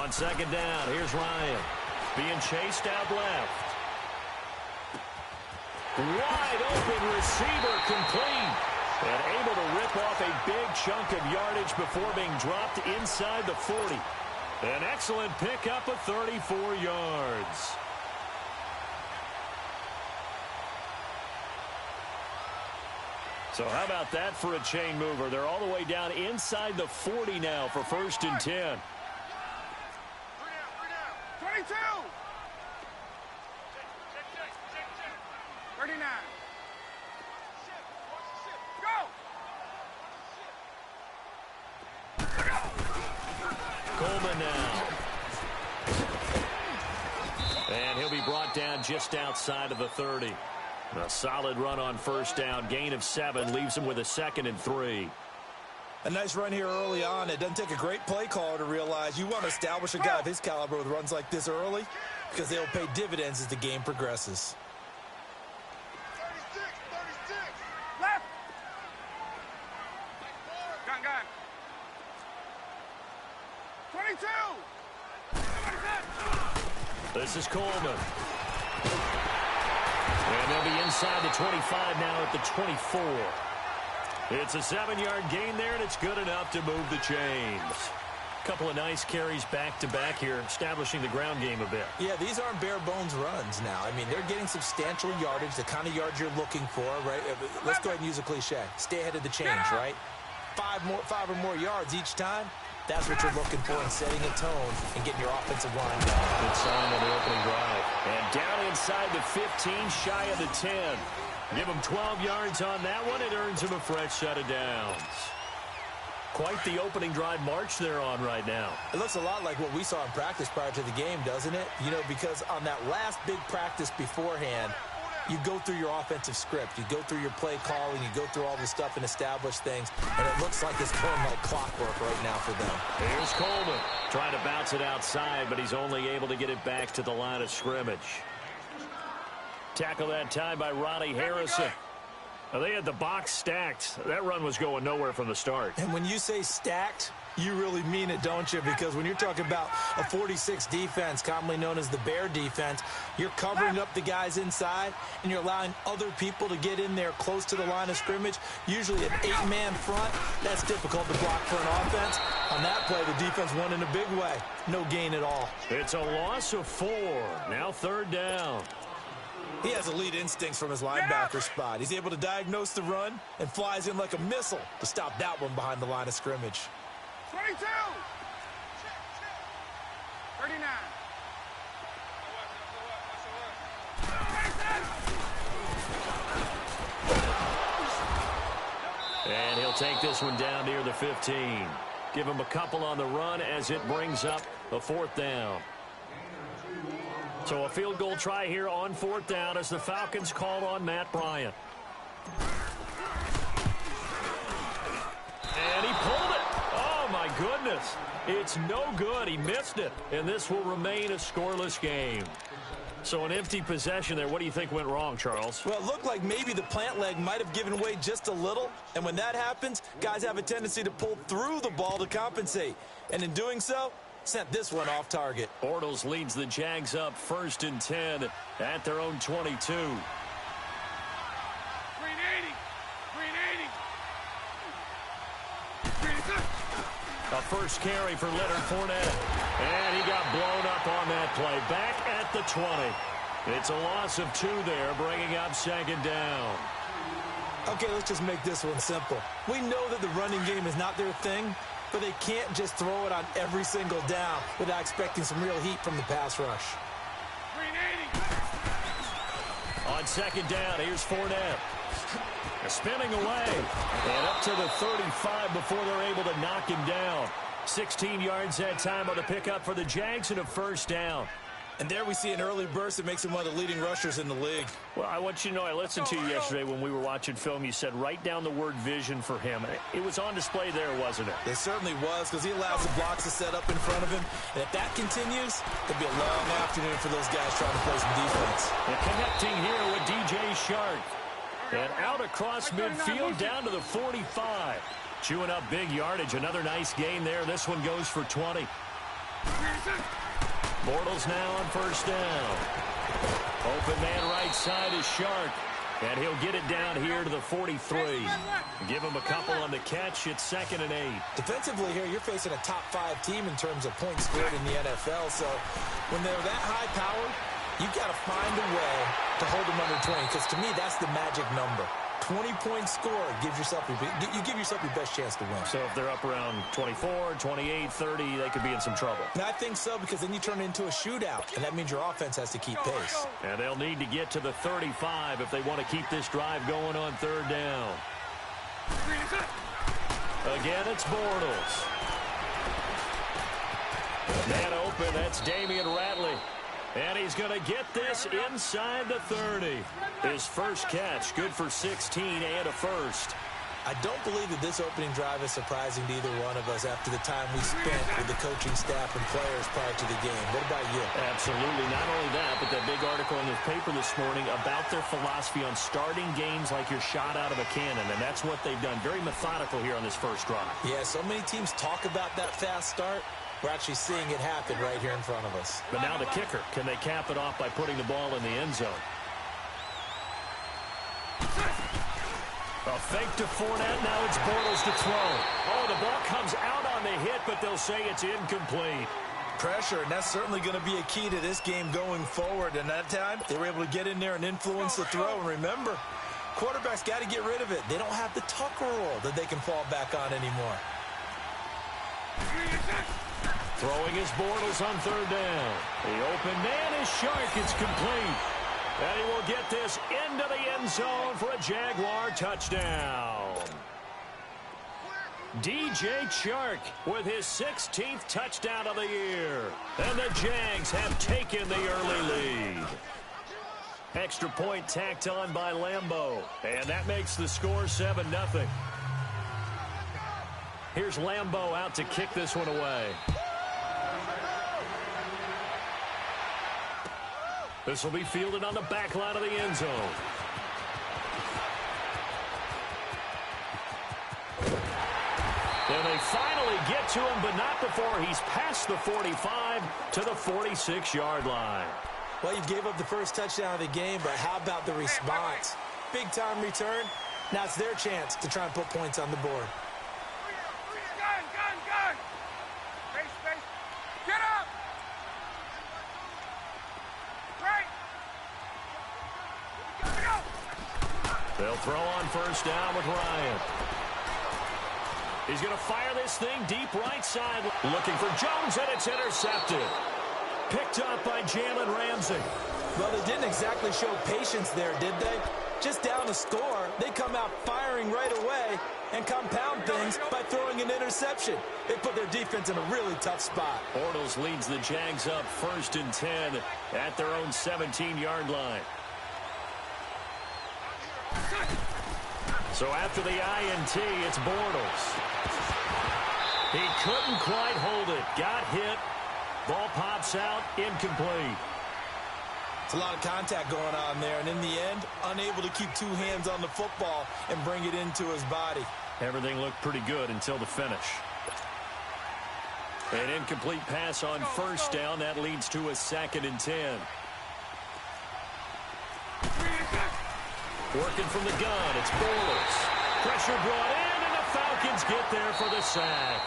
On second down, here's Ryan. Being chased out left. Wide open receiver complete. And able to rip off a big chunk of yardage before being dropped inside the 40. An excellent pickup of 34 yards. So how about that for a chain mover? They're all the way down inside the 40 now for 1st and 10. 22. 39. Coleman now. And he'll be brought down just outside of the 30. A solid run on 1st down. Gain of 7 leaves him with a 2nd and 3. A nice run here early on. It doesn't take a great play caller to realize you want to establish a guy of his caliber with runs like this early because they'll pay dividends as the game progresses. 36. Left. Gun. 22. This is Coleman. And they'll be inside the 25 now at the 24. It's a 7-yard gain there, and it's good enough to move the chains. Couple of nice carries back-to-back here, establishing the ground game a bit. Yeah, these aren't bare-bones runs now. I mean, they're getting substantial yardage, the kind of yards you're looking for, right? Let's go ahead and use a cliche. Stay ahead of the change, right? 5 or more yards each time. That's what you're looking for in setting a tone and getting your offensive line going. Good sign on the opening drive. And down inside the 15, shy of the 10. Give him 12 yards on that one. It earns him a fresh set of downs. Quite the opening drive march they're on right now. It looks a lot like what we saw in practice prior to the game, doesn't it? You know, because on that last big practice beforehand, you go through your offensive script. You go through your play calling. You go through all this stuff and establish things. And it looks like it's going like clockwork right now for them. Here's Coleman trying to bounce it outside, but he's only able to get it back to the line of scrimmage. Tackle that time by Ronnie Harrison. Now, they had the box stacked. That run was going nowhere from the start. And when you say stacked, you really mean it, don't you? Because when you're talking about a 46 defense, commonly known as the Bear defense, you're covering up the guys inside, and you're allowing other people to get in there close to the line of scrimmage. Usually an 8-man front, that's difficult to block for an offense. On that play, the defense won in a big way. No gain at all. It's a loss of 4. Now 3rd down. He has elite instincts from his linebacker spot. He's able to diagnose the run and flies in like a missile to stop that one behind the line of scrimmage. 22. 39. And he'll take this one down near the 15. Give him a couple on the run as it brings up a 4th down. So a field goal try here on 4th down as the Falcons call on Matt Bryant. And he pulled it. Oh, my goodness. It's no good. He missed it. And this will remain a scoreless game. So an empty possession there. What do you think went wrong, Charles? Well, it looked like maybe the plant leg might have given way just a little. And when that happens, guys have a tendency to pull through the ball to compensate. And in doing so, sent this one off target. Bortles leads the Jags up 1st and 10 at their own 22. 380. A first carry for Leonard Fournette. And he got blown up on that play. Back at the 20. It's a loss of 2 there, bringing up 2nd down. Okay, let's just make this one simple. We know that the running game is not their thing, but they can't just throw it on every single down without expecting some real heat from the pass rush. 380. On 2nd down, here's Fournette. Spinning away. And up to the 35 before they're able to knock him down. 16 yards that time on the pickup for the Jags and a 1st down. And there we see an early burst that makes him one of the leading rushers in the league. Well, I want you to know, I listened to you yesterday when we were watching film. You said write down the word vision for him. It was on display there, wasn't it? It certainly was, because he allows the blocks to set up in front of him. And if that continues, it could be a long afternoon for those guys trying to play some defense. And connecting here with DJ Shark. And out across midfield down to the 45. Chewing up big yardage. Another nice gain there. This one goes for 20. Bortles now on first down. Open man right side is Shark. And he'll get it down here to the 43. Give him a couple on the catch. It's 2nd and 8. Defensively here, you're facing a top 5 team in terms of points scored in the NFL. So when they're that high powered, you've got to find a way to hold them under 20. Because to me, that's the magic number. 20-point score gives yourself you give yourself your best chance to win. So if they're up around 24, 28, 30, they could be in some trouble. And I think so, because then you turn it into a shootout, and that means your offense has to keep pace. And they'll need to get to the 35 if they want to keep this drive going on 3rd down. Again, it's Bortles. Man open, that's Damian Ratley. And he's going to get this inside the 30. His first catch, good for 16 and a first. I don't believe that this opening drive is surprising to either one of us after the time we spent with the coaching staff and players prior to the game. What about you? Absolutely. Not only that, but that big article in the paper this morning about their philosophy on starting games like you're shot out of a cannon, and that's what they've done. Very methodical here on this first drive. Yeah, so many teams talk about that fast start. We're actually seeing it happen right here in front of us. But now the kicker. Can they cap it off by putting the ball in the end zone? A fake to Fournette. Now it's Bortles to throw. Oh, the ball comes out on the hit, but they'll say it's incomplete. Pressure, and that's certainly going to be a key to this game going forward. And that time, they were able to get in there and influence the throw. And remember, quarterbacks got to get rid of it. They don't have the Tucker roll that they can fall back on anymore. Throwing his Bortles on 3rd down. The open man is Shark. It's complete. And he will get this into the end zone for a Jaguar touchdown. DJ Chark with his 16th touchdown of the year. And the Jags have taken the early lead. Extra point tacked on by Lambeau. And that makes the score 7-0. Here's Lambeau out to kick this one away. This will be fielded on the back line of the end zone. And they finally get to him, but not before he's past the 45 to the 46-yard line. Well, you gave up the first touchdown of the game, but how about the response? Big-time return. Now it's their chance to try and put points on the board. Gun! Space! Get up! Right! Go! They'll throw on first down with Ryan. He's going to fire this thing deep right side. Looking for Jones, and it's intercepted. Picked up by Jalen Ramsey. Well, they didn't exactly show patience there, did they? Just down a score, they come out firing right away and compound things by throwing an interception. They put their defense in a really tough spot. Bortles leads the Jags up 1st and 10 at their own 17-yard line. So after the INT, it's Bortles. He couldn't quite hold it. Got hit. Ball pops out. Incomplete. It's a lot of contact going on there, and in the end, unable to keep 2 hands on the football and bring it into his body. Everything looked pretty good until the finish. An incomplete pass on first down. That leads to a 2nd and 10. Working from the gun, it's Bortles. Pressure brought in, and the Falcons get there for the sack.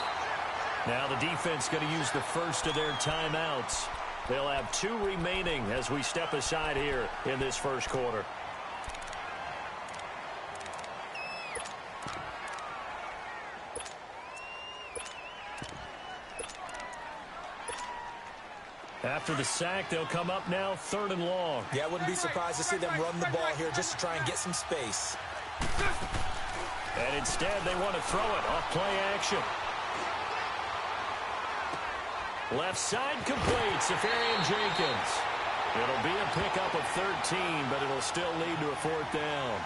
Now the defense going to use the first of their timeouts. They'll have 2 remaining as we step aside here in this first quarter. After the sack, they'll come up now 3rd and long. Yeah, I wouldn't be surprised to see them run the ball here just to try and get some space. And instead, they want to throw it off play action. Left side complete, Safarian Jenkins. It'll be a pickup of 13, but it'll still lead to a 4th down.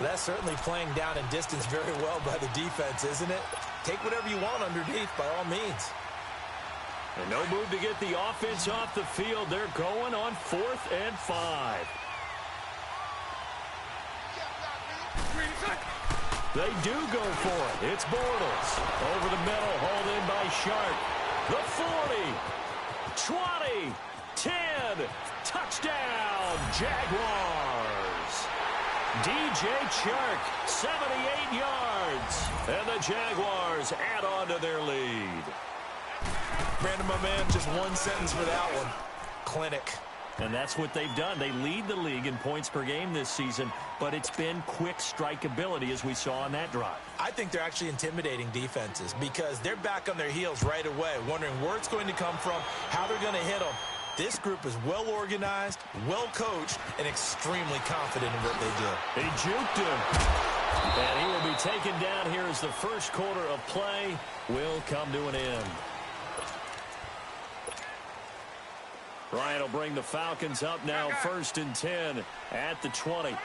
That's certainly playing down in distance very well by the defense, isn't it? Take whatever you want underneath, by all means. And no move to get the offense off the field. They're going on 4th and 5. They do go for it. It's Bortles. Over the middle, hauled in by Shark. The 40. 20. 10. Touchdown, Jaguars. DJ Chark, 78 yards. And the Jaguars add on to their lead. Brandon, my man, just one sentence for that one. Clinic. And that's what they've done. They lead the league in points per game this season, but it's been quick strikeability as we saw on that drive. I think they're actually intimidating defenses because they're back on their heels right away, wondering where it's going to come from, how they're going to hit them. This group is well organized, well coached, and extremely confident in what they do. He juked him. And he will be taken down here as the first quarter of play will come to an end. Ryan will bring the Falcons up now, 1st and 10 at the 20.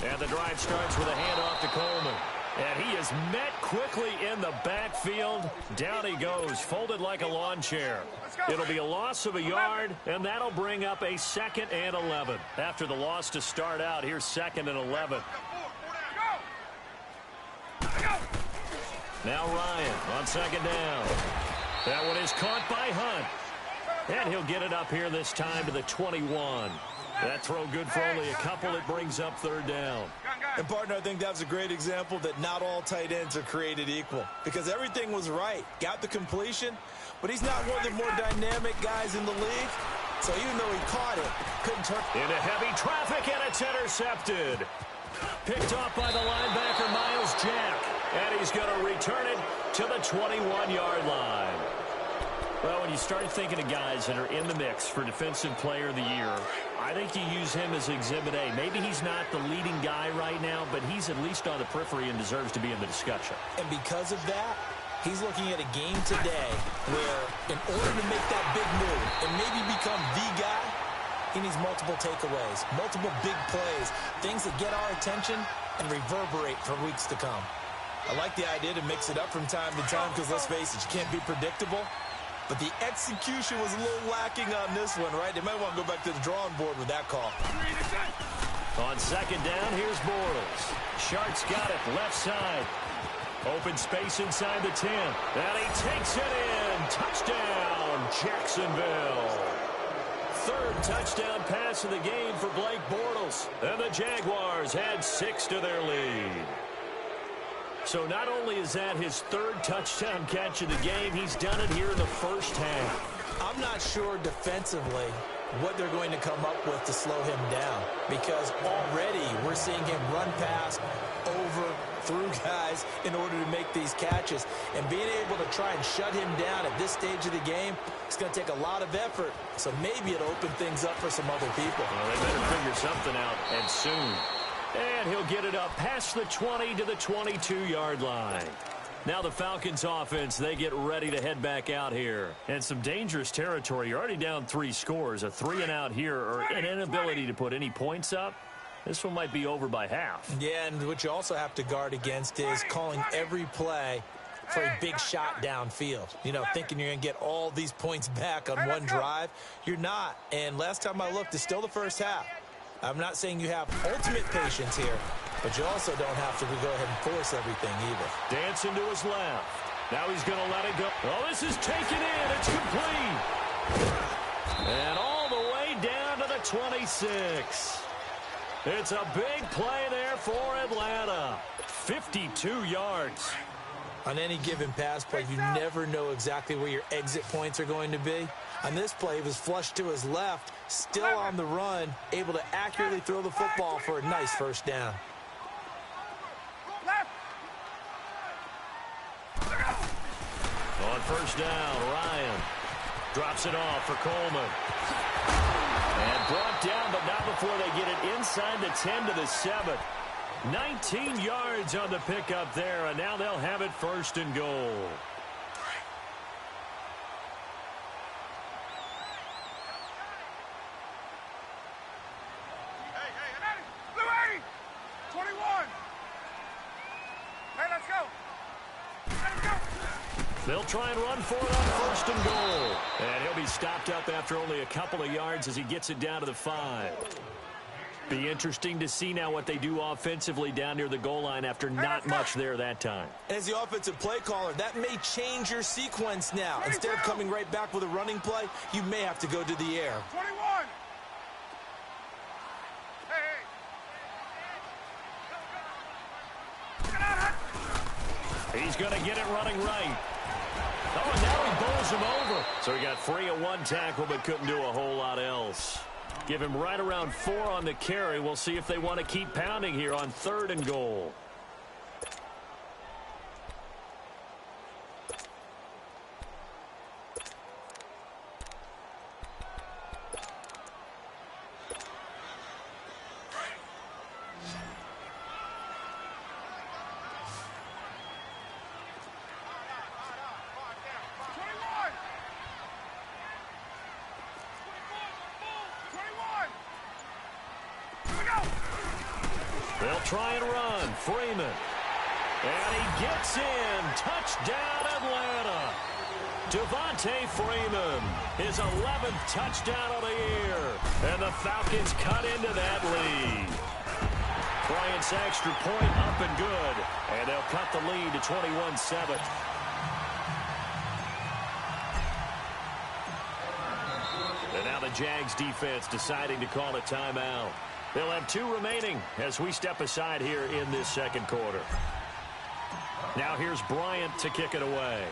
And the drive starts with a handoff to Coleman. And he is met quickly in the backfield. Down he goes, folded like a lawn chair. It'll be a loss of a yard, and that'll bring up a 2nd and 11. After the loss to start out, here's 2nd and 11. Now Ryan on 2nd down. That one is caught by Hunt. And he'll get it up here this time to the 21. That throw good for only a couple. It brings up 3rd down. And, partner, I think that's a great example that not all tight ends are created equal because everything was right. Got the completion, but he's not one of the more dynamic guys in the league. So even though he caught it, couldn't turn. Into heavy traffic, and it's intercepted. Picked off by the linebacker, Miles Jack. And he's going to return it to the 21-yard line. Well, when you start thinking of guys that are in the mix for Defensive Player of the Year, I think you use him as Exhibit A. Maybe he's not the leading guy right now, but he's at least on the periphery and deserves to be in the discussion. And because of that, he's looking at a game today where in order to make that big move and maybe become the guy, he needs multiple takeaways, multiple big plays, things that get our attention and reverberate for weeks to come. I like the idea to mix it up from time to time because, let's face it, you can't be predictable. But the execution was a little lacking on this one, right? They might want to go back to the drawing board with that call. On 2nd down, here's Bortles. Shark's got it, left side. Open space inside the 10. And he takes it in. Touchdown, Jacksonville. 3rd touchdown pass of the game for Blake Bortles. And the Jaguars add 6 to their lead. So not only is that his 3rd touchdown catch of the game, he's done it here in the first half. I'm not sure defensively what they're going to come up with to slow him down because already we're seeing him run past, over, through guys in order to make these catches. And being able to try and shut him down at this stage of the game, it's going to take a lot of effort. So maybe it'll open things up for some other people. Well, they better figure something out, and soon. And he'll get it up past the 20 to the 22-yard line. Now the Falcons offense, they get ready to head back out here. And some dangerous territory. You're already down 3 scores. A 3-and-out here or an inability to put any points up. This one might be over by half. Yeah, and what you also have to guard against is calling every play for a big shot downfield. You know, thinking you're going to get all these points back on one drive. You're not. And last time I looked, it's still the first half. I'm not saying you have ultimate patience here, but you also don't have to go ahead and force everything either. Dancing to his left. Now he's going to let it go. Oh, this is taken in. It's complete. And all the way down to the 26. It's a big play there for Atlanta. 52 yards. On any given pass play, you never know exactly where your exit points are going to be. On this play, he was flushed to his left, still on the run, able to accurately throw the football for a nice first down. On first down, Ryan drops it off for Coleman. And brought down, but not before they get it inside the 10 to the 7. 19 yards on the pickup there, and now they'll have it 1st and goal. They'll try and run for it on first and goal. And he'll be stopped up after only a couple of yards as he gets it down to the 5. Be interesting to see now what they do offensively down near the goal line after not much there that time. As the offensive play caller, that may change your sequence now. Instead of coming right back with a running play, you may have to go to the air. 21. He's going to get it running right. Oh, and now he bowls him over. So he got free of one tackle but couldn't do a whole lot else. Give him right around 4 on the carry. We'll see if they want to keep pounding here on 3rd and goal. They'll try and run. Freeman. And he gets in. Touchdown, Atlanta. Devontae Freeman, his 11th touchdown of the year. And the Falcons cut into that lead. Bryant's extra point up and good. And they'll cut the lead to 21-7. And now the Jags defense deciding to call a timeout. They'll have 2 remaining as we step aside here in this second quarter. Now here's Bryant to kick it away.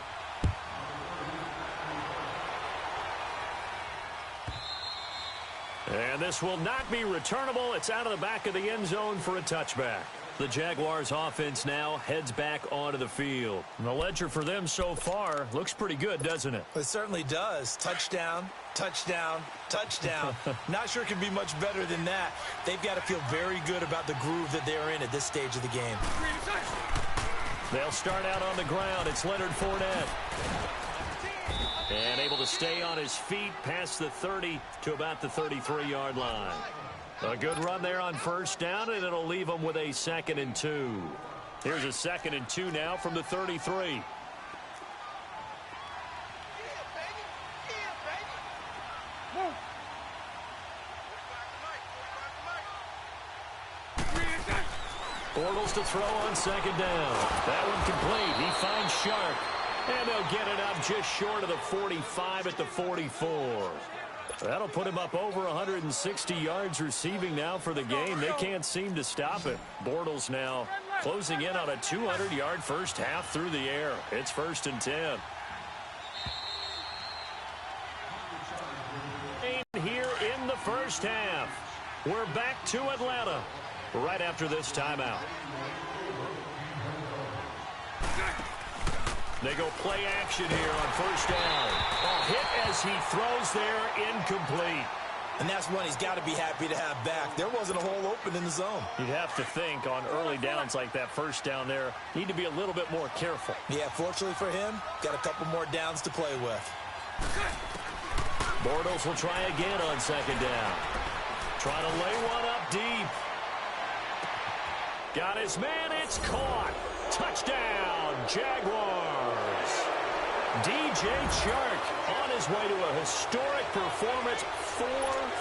And this will not be returnable. It's out of the back of the end zone for a touchback. The Jaguars offense now heads back onto the field. And the ledger for them so far looks pretty good, doesn't it? It certainly does. Touchdown, touchdown, touchdown. Not sure it could be much better than that. They've got to feel very good about the groove that they're in at this stage of the game. They'll start out on the ground. It's Leonard Fournette. And able to stay on his feet past the 30 to about the 33-yard line. A good run there on first down, and it'll leave them with a 2nd and 2. Here's a 2nd and 2 now from the 33. Bortles to throw on 2nd down. That one complete. He finds Sharp. And they'll get it up just short of the 45 at the 44. That'll put him up over 160 yards receiving now for the game. They can't seem to stop it. Bortles now closing in on a 200-yard first half through the air. It's 1st and 10. Here in the first half. We're back to Atlanta right after this timeout. They go play action here on first down. A hit as he throws there, incomplete. And that's one he's got to be happy to have back. There wasn't a hole open in the zone. You'd have to think on early downs like that first down there, need to be a little bit more careful. Yeah, fortunately for him, got a couple more downs to play with. Bortles will try again on 2nd down. Trying to lay one up deep. Got his man, it's caught. Touchdown, Jaguars. DJ Chark on his way to a historic performance. 4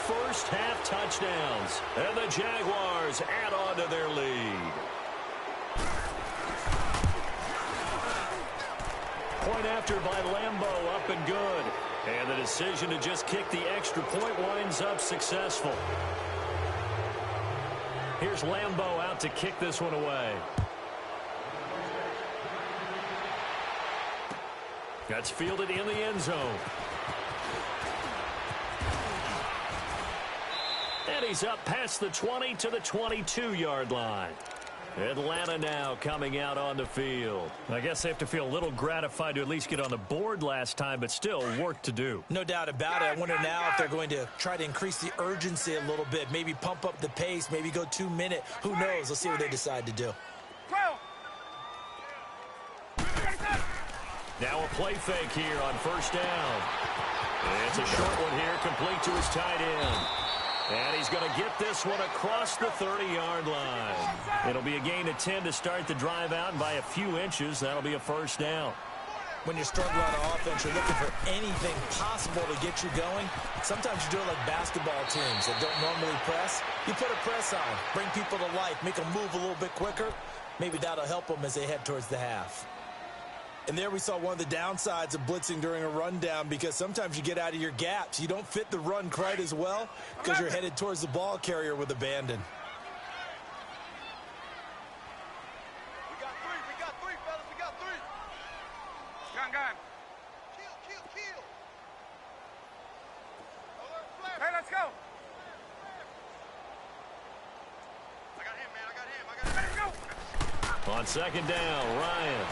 first-half touchdowns. And the Jaguars add on to their lead. Point after by Lambeau, up and good. And the decision to just kick the extra point winds up successful. Here's Lambeau out to kick this one away. That's fielded in the end zone. And he's up past the 20 to the 22-yard line. Atlanta now coming out on the field. I guess they have to feel a little gratified to at least get on the board last time, but still work to do. No doubt about it. I wonder now if they're going to try to increase the urgency a little bit, maybe pump up the pace, maybe go 2-minute. Who knows? Let's see what they decide to do. Now a play fake here on first down. It's a short one here, complete to his tight end. And he's going to get this one across the 30-yard line. It'll be a gain of 10 to start the drive out, and by a few inches, that'll be a first down. when you're struggling on offense, you're looking for anything possible to get you going. Sometimes you do it like basketball teams that don't normally press. You put a press on, bring people to life, make them move a little bit quicker. Maybe that'll help them as they head towards the half. And there we saw one of the downsides of blitzing during a rundown, because sometimes you get out of your gaps. You don't fit the run quite as well because you're headed towards the ball carrier with abandon. We got three, fellas. We got three. Gun. Kill. Hey, let's go. I got him. Let's go. On second down, Ryan.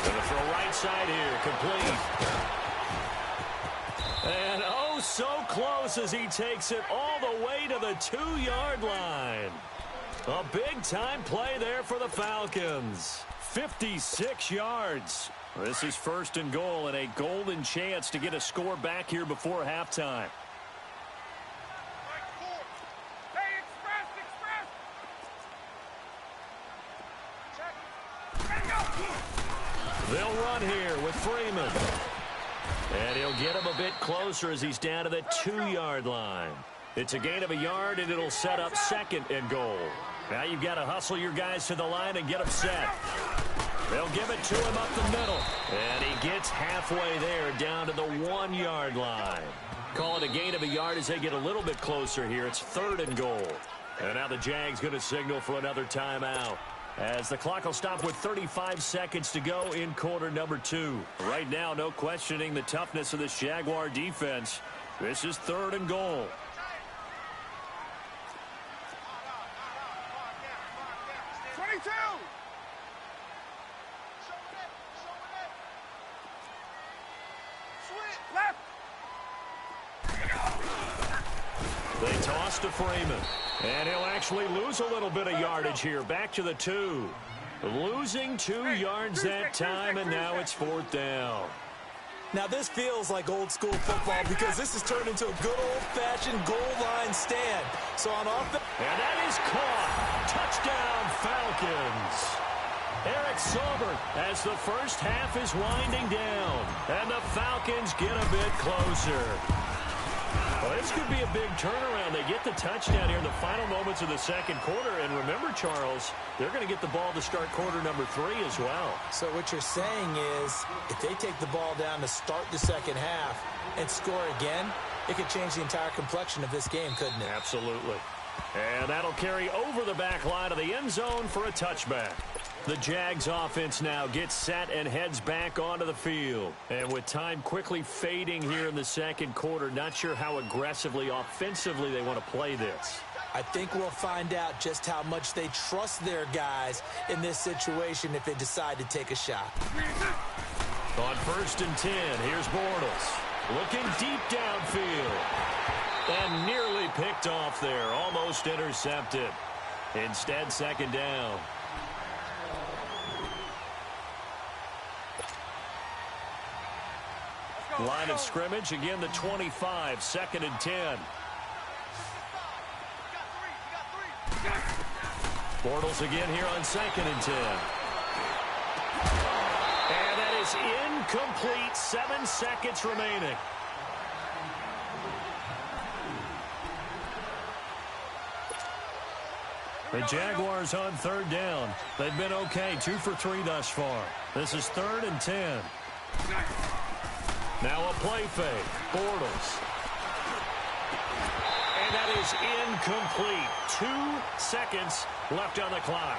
Going to throw right side here, complete. And oh, so close as he takes it all the way to the 2-yard line. A big-time play there for the Falcons. 56 yards. This is first and goal, and a golden chance to get a score back here before halftime. They'll run here with Freeman. And he'll get him a bit closer as he's down to the 2-yard line. It's a gain of a yard, and it'll set up second and goal. Now you've got to hustle your guys to the line and get them set. They'll give it to him up the middle. And he gets halfway there, down to the 1-yard line. Call it a gain of a yard as they get a little bit closer here. It's third and goal. And now the Jags going to signal for another timeout, as the clock will stop with 35 seconds to go in quarter number 2. Right now, no questioning the toughness of this Jaguar defense. This is third and goal. They toss to Freeman. And he'll actually lose a little bit of yardage here. Back to the 2. Losing 2 yards that time, and now it's fourth down. Now this feels like old school football, because this has turned into a good old-fashioned goal line stand. So on offense. And that is caught. Touchdown, Falcons. Eric Silver as the first half is winding down. And the Falcons get a bit closer. Well, this could be a big turnaround. They get the touchdown here in the final moments of the second quarter. And remember, Charles, they're going to get the ball to start quarter number 3 as well. So what you're saying is, if they take the ball down to start the second half and score again, it could change the entire complexion of this game, couldn't it? Absolutely. And that'll carry over the back line of the end zone for a touchback. The Jags offense now gets set and heads back onto the field. And with time quickly fading here in the second quarter, not sure how aggressively, offensively they want to play this. I think we'll find out just how much they trust their guys in this situation if they decide to take a shot. On first and 10, here's Bortles. Looking deep downfield. And nearly picked off there. Almost intercepted. Instead, second down. Line of scrimmage, again the 25, second and 10. Bortles again here on second and 10. And that is incomplete, 7 seconds remaining. The Jaguars on third down. They've been okay, 2 for 3 thus far. This is third and 10. Now a play fake. Bortles. And that is incomplete. 2 seconds left on the clock.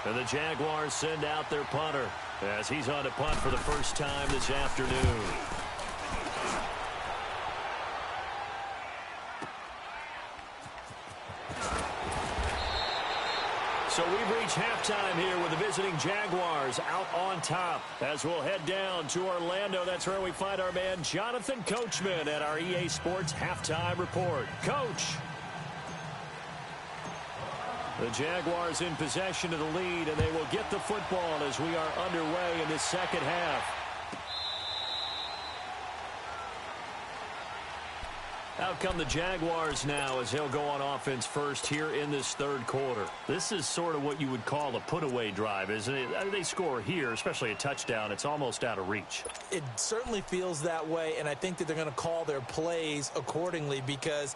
And the Jaguars send out their punter as he's on to punt for the first time this afternoon. So we've reached halftime here with the visiting Jaguars out on top. As we'll head down to Orlando, that's where we find our man Jonathan Coachman at our EA Sports Halftime Report. Coach. The Jaguars in possession of the lead, and they will get the football as we are underway in this second half. Out come the Jaguars now as he'll go on offense first here in this third quarter. This is sort of what you would call a put-away drive, isn't it? They score here, especially a touchdown. It's almost out of reach. It certainly feels that way, and I think that they're going to call their plays accordingly because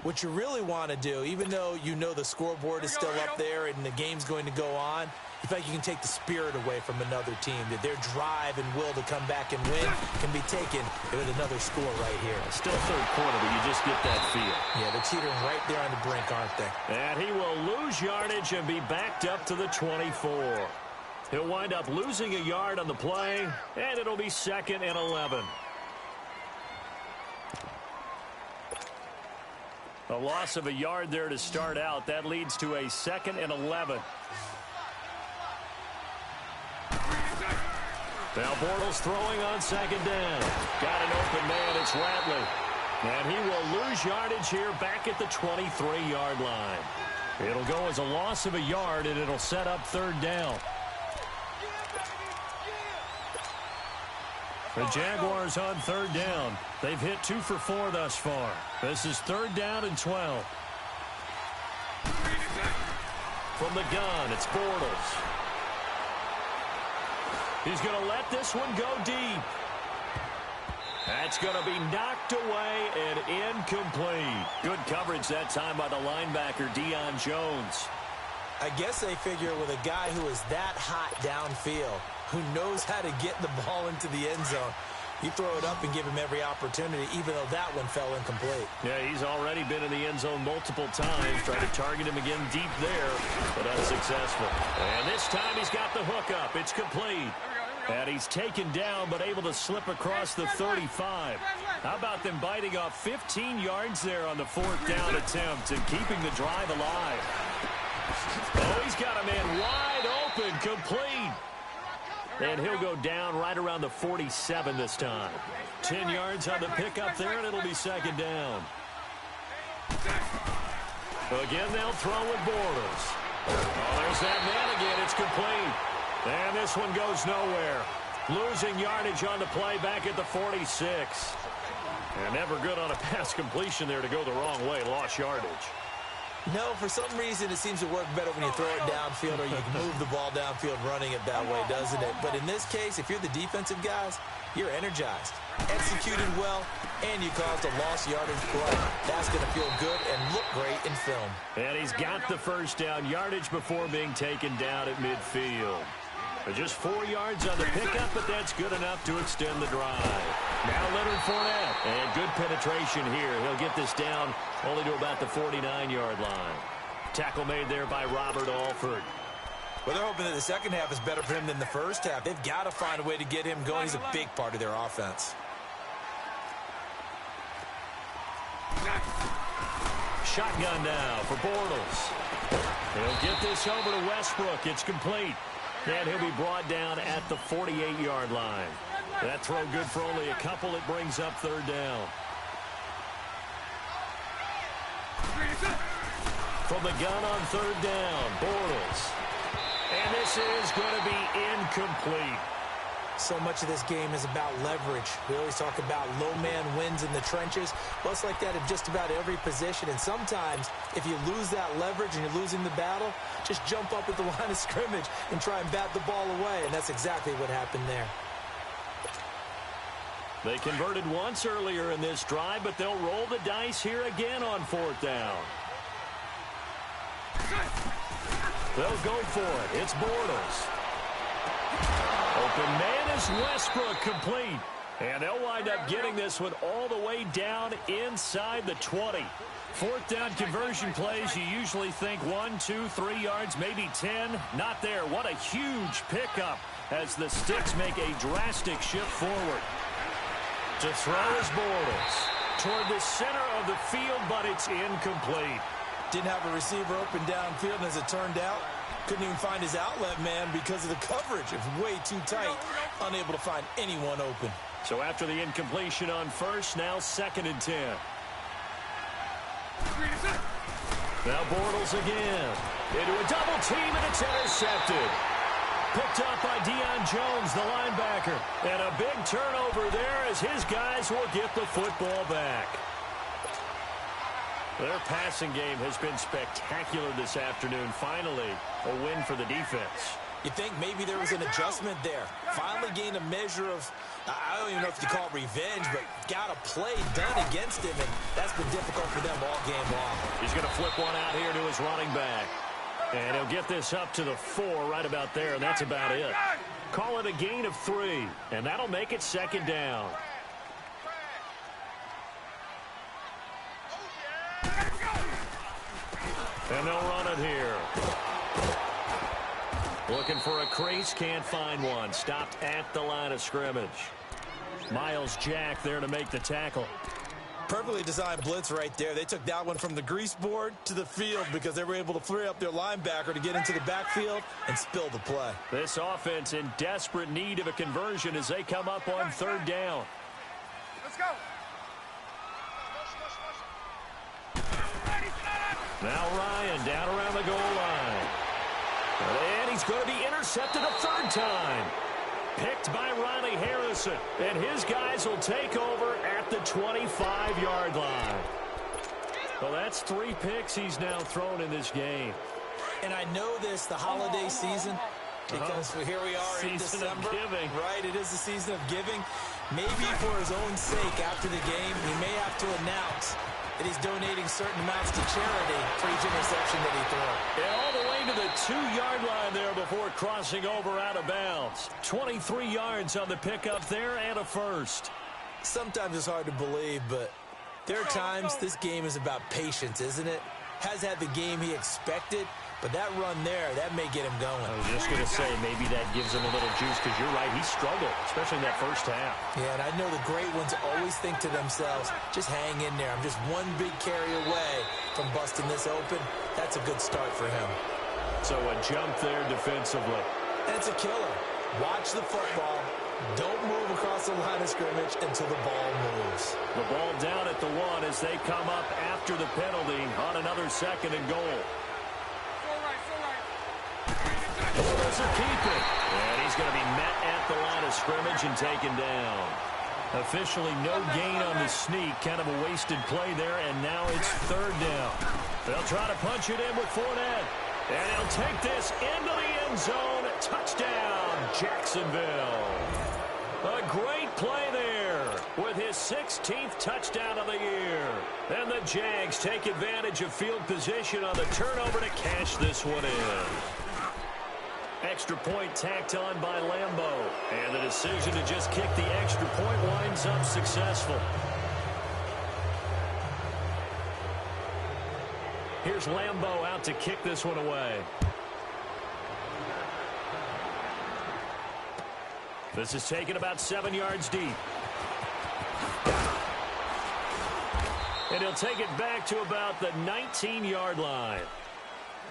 what you really want to do, even though you know the scoreboard is still up there and the game's going to go on, you feel like you can take the spirit away from another team, that their drive and will to come back and win can be taken with another score right here. Still third quarter, but you just get that feel. Yeah, they're teetering right there on the brink, aren't they? And he will lose yardage and be backed up to the 24. He'll wind up losing a yard on the play, and it'll be 2nd and 11. A loss of a yard there to start out. That leads to a 2nd and 11. Now Bortles throwing on 2nd down. Got an open man. It's Ratley. And he will lose yardage here back at the 23-yard line. It'll go as a loss of a yard, and it'll set up 3rd down. The Jaguars on 3rd down. They've hit 2 for 4 thus far. This is 3rd down and 12. From the gun, it's Bortles. He's going to let this one go deep. That's going to be knocked away and incomplete. Good coverage that time by the linebacker, Deion Jones. I guess they figure with a guy who is that hot downfield, who knows how to get the ball into the end zone, you throw it up and give him every opportunity, even though that one fell incomplete. Yeah, he's already been in the end zone multiple times. Tried to target him again deep there, but unsuccessful. And this time he's got the hook up. It's complete. And he's taken down, but able to slip across the 35. How about them biting off 15 yards there on the 4th down attempt and keeping the drive alive? Oh, he's got a man wide open, complete. And he'll go down right around the 47 this time. 10 yards on the pickup there, and it'll be 2nd down. Again, they'll throw with Bortles. Oh, there's that man again. It's complete. And this one goes nowhere. Losing yardage on the play back at the 46. And never good on a pass completion there to go the wrong way. Lost yardage. No, for some reason it seems to work better when you throw it downfield or you can move the ball downfield running it that way, doesn't it? But in this case, if you're the defensive guys, you're energized, executed well, and you caused a lost yardage play. That's going to feel good and look great in film. And he's got the 1st down yardage before being taken down at midfield. Just 4 yards on the pickup, but that's good enough to extend the drive. Now Leonard Fournette, and good penetration here. He'll get this down only to about the 49-yard line. Tackle made there by Robert Alford. Well, they're hoping that the second half is better for him than the first half. They've got to find a way to get him going. He's a big part of their offense. Shotgun now for Bortles. He'll get this over to Westbrook. It's complete. And he'll be brought down at the 48-yard line. That throw good for only a couple. It brings up 3rd down. From the gun on 3rd down, Bortles. And this is going to be incomplete. So much of this game is about leverage. We always talk about low man wins in the trenches. Well, it's like that in just about every position. And sometimes, if you lose that leverage and you're losing the battle, just jump up at the line of scrimmage and try and bat the ball away. And that's exactly what happened there. They converted once earlier in this drive, but they'll roll the dice here again on 4th down. They'll go for it. It's Bortles. Open man is Westbrook, complete. And they'll wind up getting this one all the way down inside the 20. 4th down conversion plays, you usually think 1, 2, 3 yards, maybe 10. Not there. What a huge pickup as the Sticks make a drastic shift forward. To throw is Bortles. Toward the center of the field, but it's incomplete. Didn't have a receiver open downfield, and as it turned out, couldn't even find his outlet man because of the coverage. It was way too tight, unable to find anyone open. So after the incompletion on 1st, now 2nd and 10. Now Bortles again. Into a double team, and it's intercepted. Picked up by Deion Jones, the linebacker. And a big turnover there as his guys will get the football back. Their passing game has been spectacular this afternoon. Finally, a win for the defense. You think maybe there was an adjustment there. Finally gained a measure of, I don't even know if you call it revenge, but got a play done against him, and that's been difficult for them all game long. He's going to flip one out here to his running back. And he'll get this up to the 4 right about there, and that's about it. Call it a gain of 3, and that'll make it second down. And they'll run it here. Looking for a crease, can't find one. Stopped at the line of scrimmage. Miles Jack there to make the tackle. Perfectly designed blitz right there. They took that one from the grease board to the field because they were able to free up their linebacker to get into the backfield and spill the play. This offense in desperate need of a conversion as they come up on third down. Let's go. Now Ryan down around the goal line. And he's going to be intercepted a third time. Picked by Riley Harrison. And his guys will take over at the 25-yard line. Well, that's 3 picks he's now thrown in this game. And I know this, the holiday season, because here we are in December. Of giving. Right, it is the season of giving. Maybe for his own sake after the game, he may have to announce that he's donating certain amounts to charity for each interception that he throws. And all the way to the 2-yard line there before crossing over out of bounds. 23 yards on the pickup there and a first. Sometimes it's hard to believe, but there are times this game is about patience, isn't it? Has had the game he expected, but that run there, that may get him going. I was just going to say, maybe that gives him a little juice because you're right, he struggled, especially in that first half. Yeah, and I know the great ones always think to themselves, just hang in there. I'm just one big carry away from busting this open. That's a good start for him. So a jump there defensively. And it's a killer. Watch the football. Don't move across the line of scrimmage until the ball moves. The ball down at the 1 as they come up after the penalty on another 2nd and goal. Bulls are keeping. And he's going to be met at the line of scrimmage and taken down. Officially no gain on the sneak. Kind of a wasted play there, and now it's third down. They'll try to punch it in with Fournette. And he'll take this into the end zone. Touchdown, Jacksonville. A great play there with his 16th touchdown of the year. And the Jags take advantage of field position on the turnover to cash this one in. Extra point tacked on by Lambeau. And the decision to just kick the extra point winds up successful. Here's Lambeau out to kick this one away. This is taken about 7 yards deep. And he'll take it back to about the 19-yard line.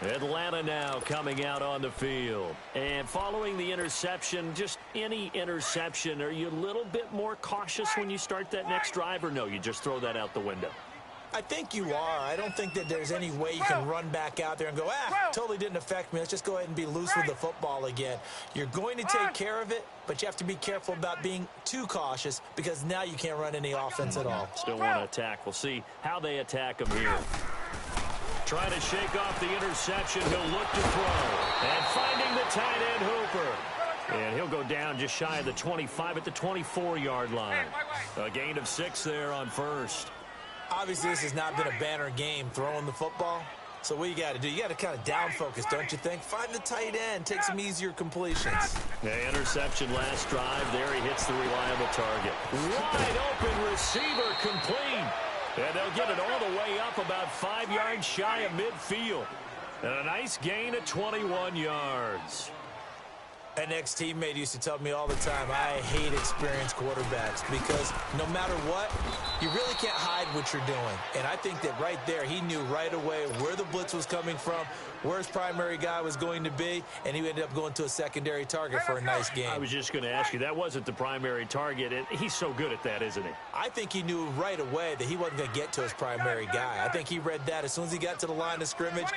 Atlanta now coming out on the field. And following the interception, just any interception, are you a little bit more cautious when you start that next drive, or no, you just throw that out the window? I think you are. I don't think that there's any way you can run back out there and go, totally didn't affect me. Let's just go ahead and be loose with the football again. You're going to take care of it, but you have to be careful about being too cautious because now you can't run any offense at all. Still want to attack. We'll see how they attack him here. Trying to shake off the interception. He'll look to throw. And finding the tight end Hooper. And he'll go down just shy of the 25 at the 24-yard line. A gain of 6 there on first. Obviously, this has not been a banner game throwing the football. So what you got to do, you got to kind of down focus, don't you think? Find the tight end, take some easier completions. The interception last drive. There he hits the reliable target. Wide open receiver complete. And they'll get it all the way up about 5 yards shy of midfield. And a nice gain of 21 yards. An ex-teammate used to tell me all the time, I hate experienced quarterbacks because no matter what, you really can't hide what you're doing. And I think that right there, he knew right away where the blitz was coming from, where his primary guy was going to be, and he ended up going to a secondary target for a nice game. I was just going to ask you, that wasn't the primary target, and he's so good at that, isn't he? I think he knew right away that he wasn't going to get to his primary guy. I think he read that as soon as he got to the line of scrimmage,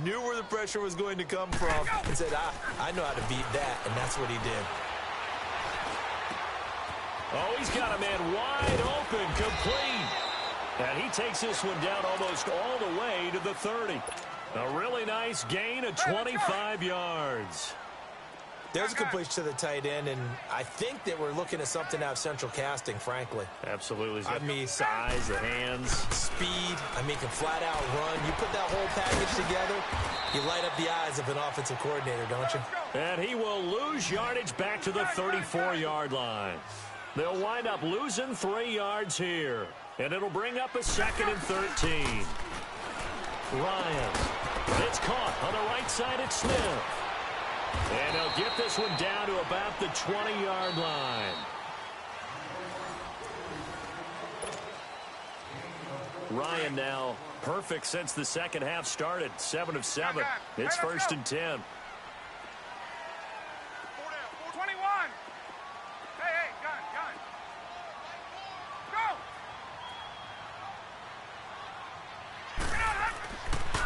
knew where the pressure was going to come from, and said, I know how to beat that, and that's what he did. Oh, he's got a man wide open, complete. And he takes this one down almost all the way to the 30. A really nice gain of 25 yards. There's a completion to the tight end, and I think that we're looking at something out of central casting, frankly. Absolutely. I mean, size, the hands. Speed. I mean, can flat out run. You put that whole package together, you light up the eyes of an offensive coordinator, don't you? And he will lose yardage back to the 34-yard line. They'll wind up losing 3 yards here. And it'll bring up a 2nd and 13. Ryan. It's caught on the right side at Smith. And he'll get this one down to about the 20-yard line. Ryan now perfect since the second half started. 7 of 7. It's 1st and 10. 21. Hey, gun. Go!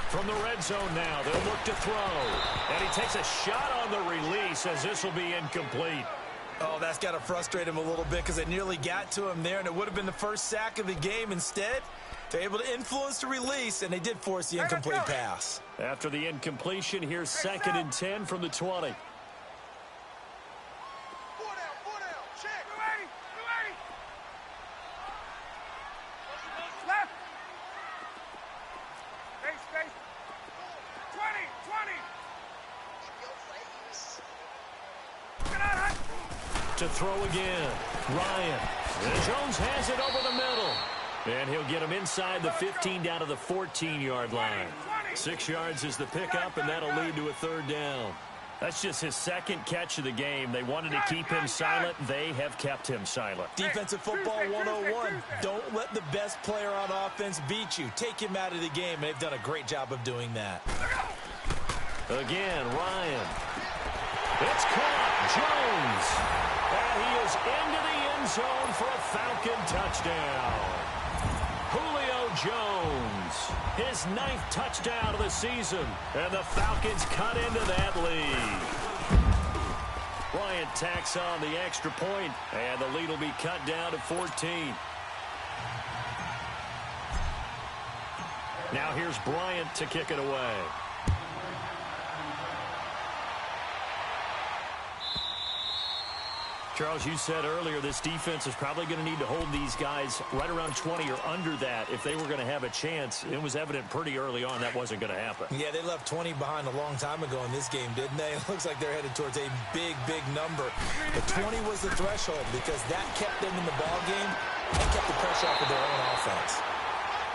From the red zone now, they'll look to throw. And he takes a shot on the release as this will be incomplete. Oh, that's got to frustrate him a little bit because it nearly got to him there, and it would have been the first sack of the game. Instead, they're able to influence the release, and they did force the incomplete pass. After the incompletion, here's 2nd and 10 from the 20. To throw again. Ryan. And Jones has it over the middle. And he'll get him inside the 15 down to the 14-yard line. 6 yards is the pickup, and that'll lead to a 3rd down. That's just his 2nd catch of the game. They wanted to keep him silent. They have kept him silent. Defensive football 101. Don't let the best player on offense beat you. Take him out of the game. They've done a great job of doing that. Again, Ryan. It's caught. Jones. And he is into the end zone for a Falcon touchdown. Julio Jones, his 9th touchdown of the season, and the Falcons cut into that lead. Bryant tacks on the extra point, and the lead will be cut down to 14. Now here's Bryant to kick it away. Charles, you said earlier this defense is probably going to need to hold these guys right around 20 or under that if they were going to have a chance. It was evident pretty early on that wasn't going to happen. Yeah, they left 20 behind a long time ago in this game, didn't they? It looks like they're headed towards a big, big number. But 20 was the threshold because that kept them in the ball game and kept the pressure off of their own offense.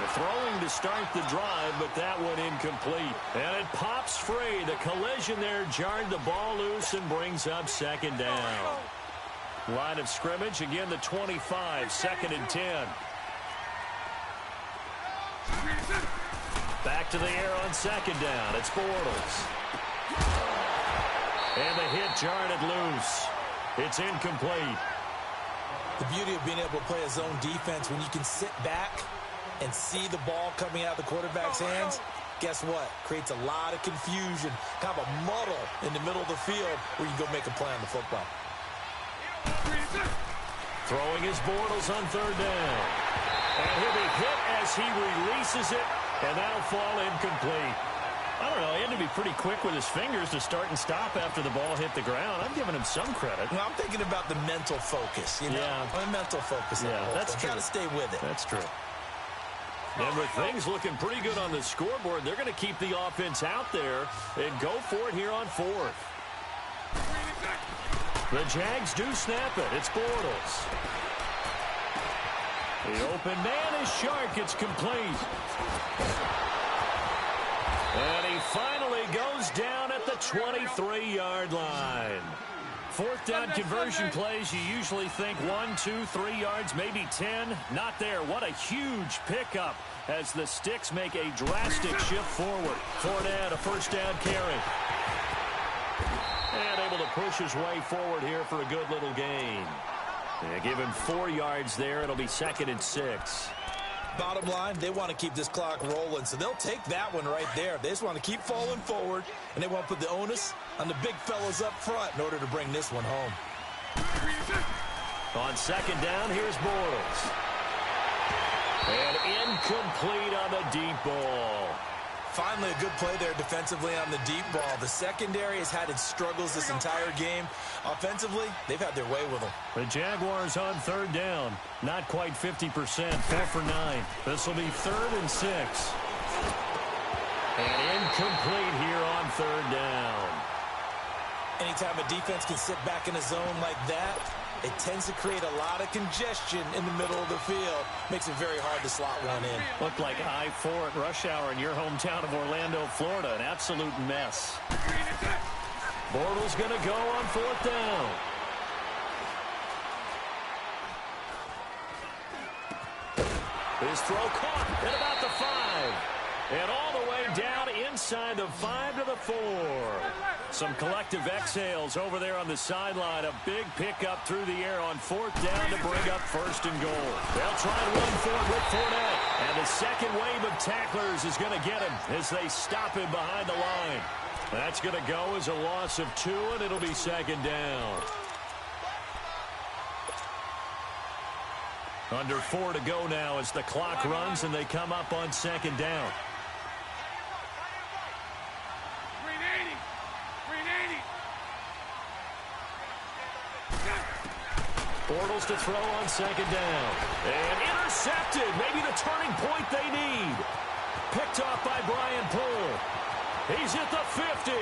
They're throwing to start the drive, but that one incomplete. And it pops free. The collision there jarred the ball loose and brings up 2nd down. Line of scrimmage, again the 25, 2nd and 10. Back to the air on 2nd down. It's Bortles. And the hit jarred it loose. It's incomplete. The beauty of being able to play a zone defense when you can sit back and see the ball coming out of the quarterback's hands, guess what? Creates a lot of confusion, kind of a muddle in the middle of the field where you can go make a play on the football. Throwing his Bortles on 3rd down. And he'll be hit as he releases it, and that'll fall incomplete. I don't know, he had to be pretty quick with his fingers to start and stop after the ball hit the ground. I'm giving him some credit. Well, I'm thinking about the mental focus, you know? Yeah. The mental focus. Yeah, that's true. Got to stay with it. That's true. And with things looking pretty good on the scoreboard, they're going to keep the offense out there and go for it here on 4th. The Jags do snap it. It's Bortles. The open man is Shark. It's complete. And he finally goes down at the 23-yard line. 4th down conversion plays, you usually think 1, 2, 3 yards, maybe 10. Not there. What a huge pickup as the Sticks make a drastic shift forward. Fournette, a 1st down carry. And able to push his way forward here for a good little gain. They give him 4 yards there. It'll be 2nd and 6. Bottom line, they want to keep this clock rolling, so they'll take that one right there. They just want to keep falling forward, and they want to put the onus on the big fellas up front in order to bring this one home. On 2nd down, here's Bortles. And incomplete on the deep ball. Finally, a good play there defensively on the deep ball. The secondary has had its struggles this entire game. Offensively, they've had their way with them. The Jaguars on third down. Not quite 50%, 4 for 9. This will be 3rd and 6. And incomplete here on third down. Anytime a defense can sit back in a zone like that, it tends to create a lot of congestion in the middle of the field. Makes it very hard to slot one in. Looked like I-4 at rush hour in your hometown of Orlando, Florida. An absolute mess. Bortles going to go on 4th down. His throw caught at about the 5. And all the way down inside the 5 to the 4. Some collective exhales over there on the sideline. A big pickup through the air on 4th down to bring up 1st and goal. They'll try and run for it with Fournette. And the second wave of tacklers is going to get him as they stop him behind the line. That's going to go as a loss of 2, and it'll be 2nd down. Under 4 to go now as the clock runs and they come up on 2nd down. Bortles to throw on 2nd down. And intercepted. Maybe the turning point they need. Picked off by Brian Poole. He's at the 50.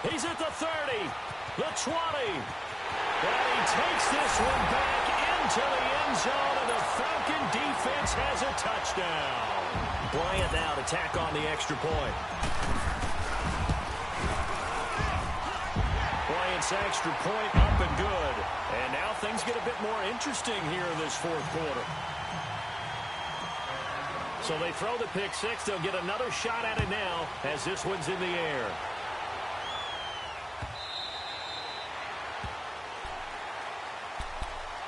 He's at the 30. The 20. And he takes this one back into the end zone, and the Falcon defense has a touchdown. Bryant now to tack on the extra point. Bryant's extra point up and good. And now things get a bit more interesting here in this 4th quarter. So they throw the pick 6. They'll get another shot at it now as this one's in the air.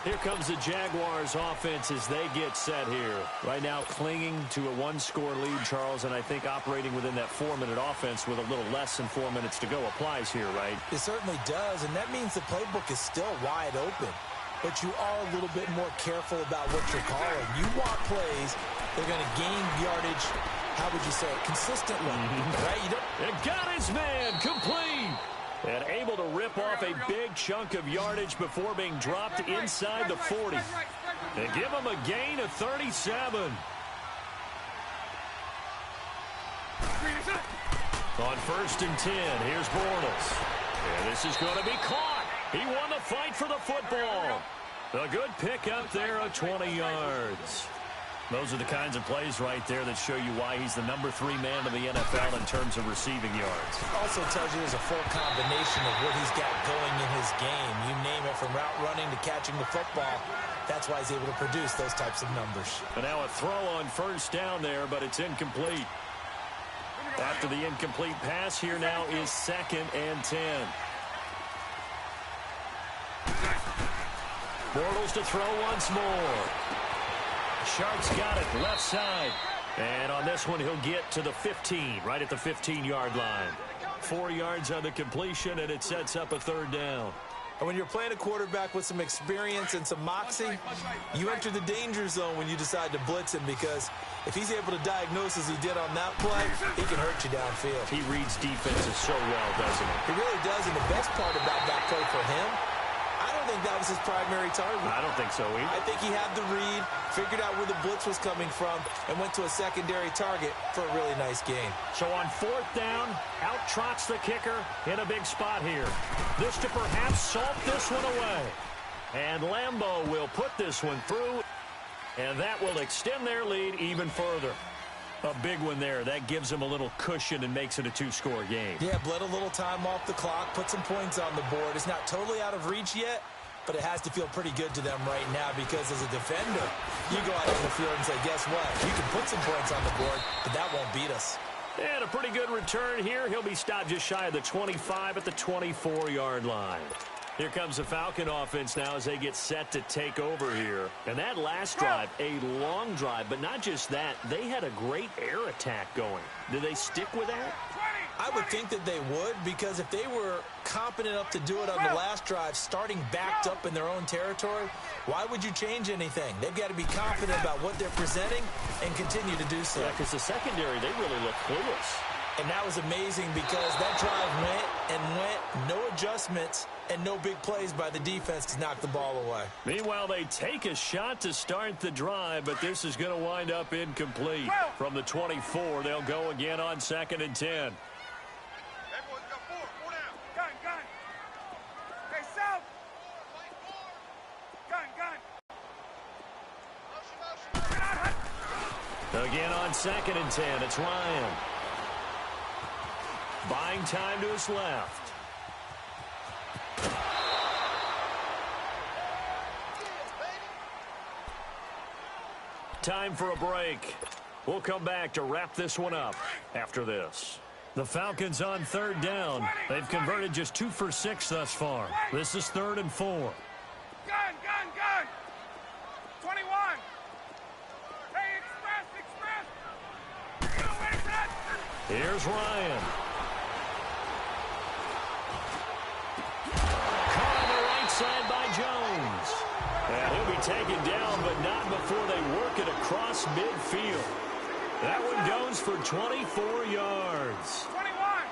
Here comes the Jaguars offense as they get set here. Right now clinging to a 1-score lead, Charles, and I think operating within that 4-minute offense with a little less than 4 minutes to go applies here, right? It certainly does, and that means the playbook is still wide open. But you are a little bit more careful about what you're calling. You want plays, they're going to gain yardage, how would you say it, consistently, right? It got his man, complete. And able to rip off a big chunk of yardage before being dropped inside the 40. They give him a gain of 37. On 1st and 10, here's Bortles. And this is going to be caught. He won the fight for the football. A good pick up there of 20 yards. Those are the kinds of plays right there that show you why he's the number 3 man of the NFL in terms of receiving yards. Also tells you there's a full combination of what he's got going in his game. You name it, from route running to catching the football. That's why he's able to produce those types of numbers. But now a throw on 1st down there, but it's incomplete. After the incomplete pass, here now is 2nd and 10. Bortles to throw once more. Sharp's got it, left side. And on this one, he'll get to the 15, right at the 15-yard line. 4 yards on the completion, and it sets up a 3rd down. And when you're playing a quarterback with some experience and some moxie, you enter the danger zone when you decide to blitz him, because if he's able to diagnose as he did on that play, he can hurt you downfield. He reads defenses so well, doesn't he? He really does, and the best part about that play for him, I don't think that was his primary target. I don't think so either. I think he had the read, figured out where the blitz was coming from, and went to a secondary target for a really nice gain. So on 4th down, out trots the kicker in a big spot here. This to perhaps salt this one away. And Lambeau will put this one through, and that will extend their lead even further. A big one there. That gives them a little cushion and makes it a 2-score game. Yeah, bled a little time off the clock, put some points on the board. It's not totally out of reach yet, but it has to feel pretty good to them right now, because as a defender, you go out on the field and say, guess what? You can put some points on the board, but that won't beat us. And a pretty good return here. He'll be stopped just shy of the 25 at the 24-yard line. Here comes the Falcon offense now as they get set to take over here. And that last drive, a long drive, but not just that. They had a great air attack going. Did they stick with that? I would think that they would, because if they were competent enough to do it on the last drive, starting backed up in their own territory, why would you change anything? They've got to be confident about what they're presenting and continue to do so. Yeah, because the secondary, they really look clueless. And that was amazing because that drive went, no adjustments, and no big plays by the defense to knock the ball away. Meanwhile, they take a shot to start the drive, but this is going to wind up incomplete. From the 24, they'll go again on 2nd and 10. Everyone's got four down. Gun. Hey, South. Gun. Motion. Again on 2nd and 10, it's Ryan. Buying time to his left. Time for a break. We'll come back to wrap this one up after this. The Falcons on 3rd down. They've converted just 2 for 6 thus far. This is 3rd and 4. Gun. 21. Hey, express. Here's Ryan. Caught on the right side by Jones. And he'll be taken down, but not before they work it across midfield. That one goes for 24 yards. 21.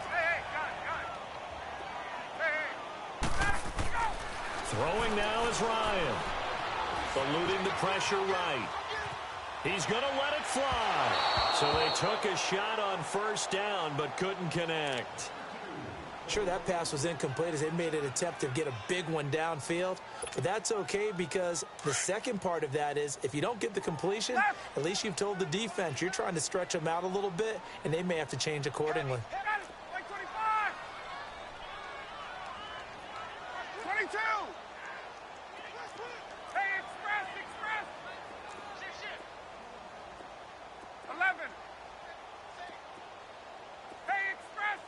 Hey, gun. Hey. Go. Throwing now is Ryan. Eluding the pressure right. He's going to let it fly. So they took a shot on 1st down, but couldn't connect. Sure, that pass was incomplete as they made an attempt to get a big one downfield. But that's okay because the second part of that is if you don't get the completion, at least you've told the defense you're trying to stretch them out a little bit, and they may have to change accordingly. 25. 22. Hey, express. 11. Hey, express.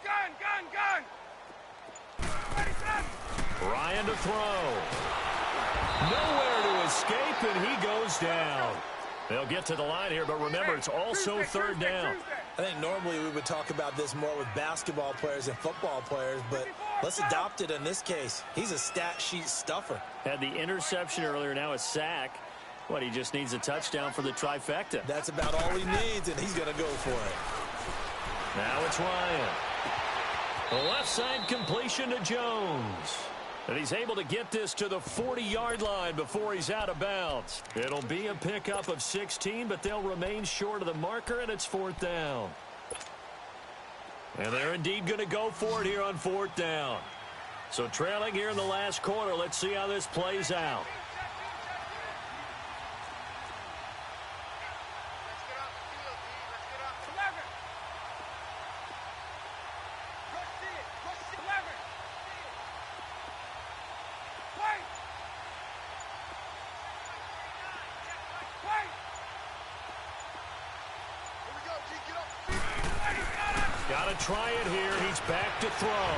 Gun. Ryan to throw. Nowhere to escape, and he goes down. They'll get to the line here, but remember, it's also 3rd down. I think normally we would talk about this more with basketball players and football players, but let's adopt it in this case. He's a stat sheet stuffer. Had the interception earlier, now a sack. He just needs a touchdown for the trifecta. That's about all he needs, and he's going to go for it. Now it's Ryan. The left side completion to Jones. And he's able to get this to the 40-yard line before he's out of bounds. It'll be a pickup of 16, but they'll remain short of the marker, and it's 4th down. And they're indeed going to go for it here on 4th down. So trailing here in the last quarter, let's see how this plays out. Got to try it here. He's back to throw.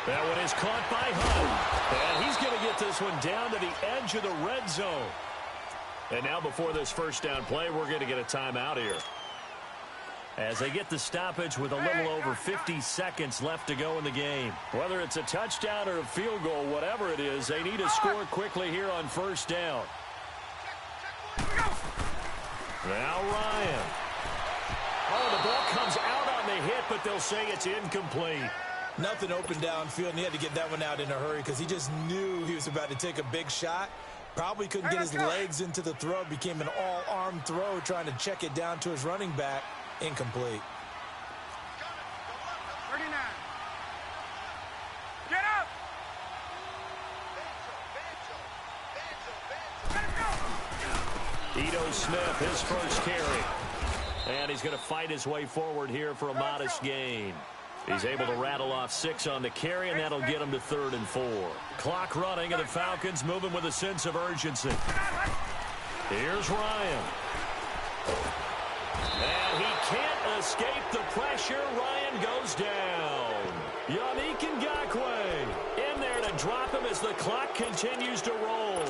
That one is caught by Hunt. And he's going to get this one down to the edge of the red zone. And now before this 1st down play, we're going to get a timeout here. As they get the stoppage with a little over 50 seconds left to go in the game. Whether it's a touchdown or a field goal, whatever it is, they need to score quickly here on 1st down. Now Ryan. Oh, the ball comes out on the hit, but they'll say it's incomplete. Nothing open downfield, and he had to get that one out in a hurry because he just knew he was about to take a big shot. Probably couldn't get his legs into the throw. Became an all-arm throw trying to check it down to his running back. Incomplete. 39. Get up! Ito Smith, his first carry. And he's going to fight his way forward here for a modest gain. He's able to rattle off 6 on the carry, and that'll get him to 3rd and 4. Clock running, and the Falcons moving with a sense of urgency. Here's Ryan. And he can't escape the pressure. Ryan goes down. Yannick Ngakoue in there to drop him as the clock continues to roll.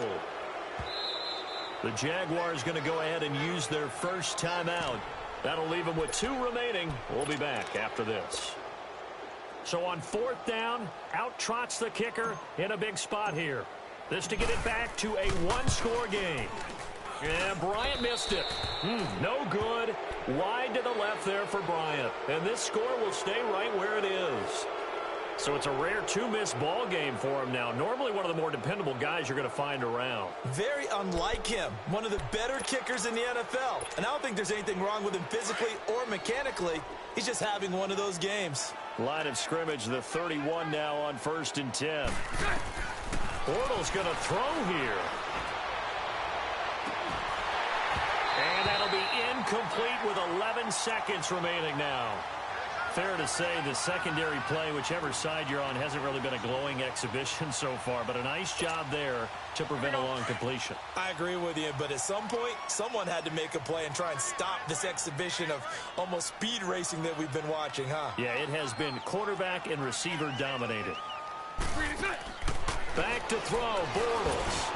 The Jaguars going to go ahead and use their first timeout. That'll leave them with 2 remaining. We'll be back after this. So on 4th down, out trots the kicker in a big spot here. This to get it back to a 1-score game. And Bryant missed it. No good. Wide to the left there for Bryant. And this score will stay right where it is. So it's a rare 2-miss ball game for him now. Normally one of the more dependable guys you're going to find around. Very unlike him. One of the better kickers in the NFL. And I don't think there's anything wrong with him physically or mechanically. He's just having one of those games. Line of scrimmage, the 31 now on 1st and 10. Bortles going to throw here. And that'll be incomplete with 11 seconds remaining now. Fair to say the secondary play, whichever side you're on, hasn't really been a glowing exhibition so far, but a nice job there to prevent a long completion. I agree with you, but at some point, someone had to make a play and try and stop this exhibition of almost speed racing that we've been watching, huh? Yeah, it has been quarterback and receiver dominated. Back to throw, Bortles.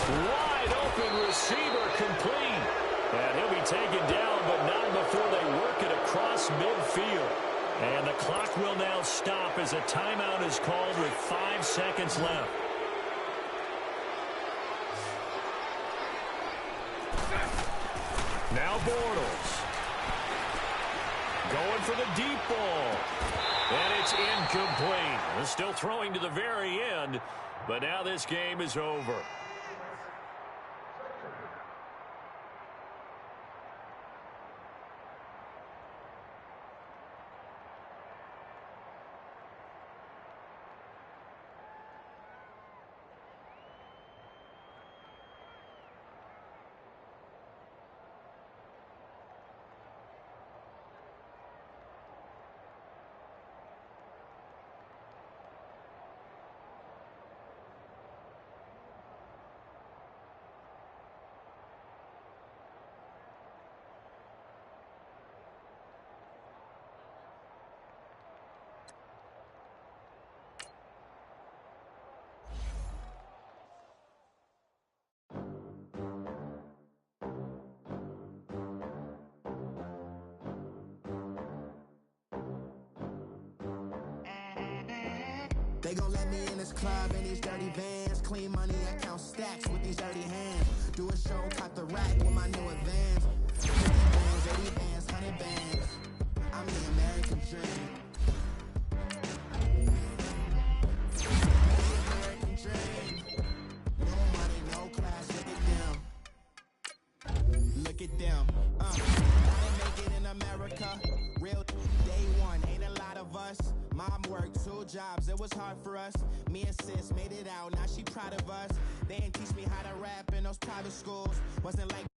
Wide open receiver complete. And he'll be taken down, but not before they work it across midfield. And the clock will now stop as a timeout is called with 5 seconds left. Now Bortles. Going for the deep ball. And it's incomplete. They're still throwing to the very end, but now this game is over. They gon' let me in this club in these dirty vans. Clean money, I count stacks with these dirty hands. Do a show, cop the rack with my new advance. 50 bands, 80 bands, 100 bands. I'm the American dream. The American dream. No money, no class, look at them. Look at them. I didn't make it in America. Real day one, ain't a lot of us. Mom worked 2 jobs, it was hard for us. Me and sis made it out, now she proud of us. They didn't teach me how to rap in those private schools. Wasn't like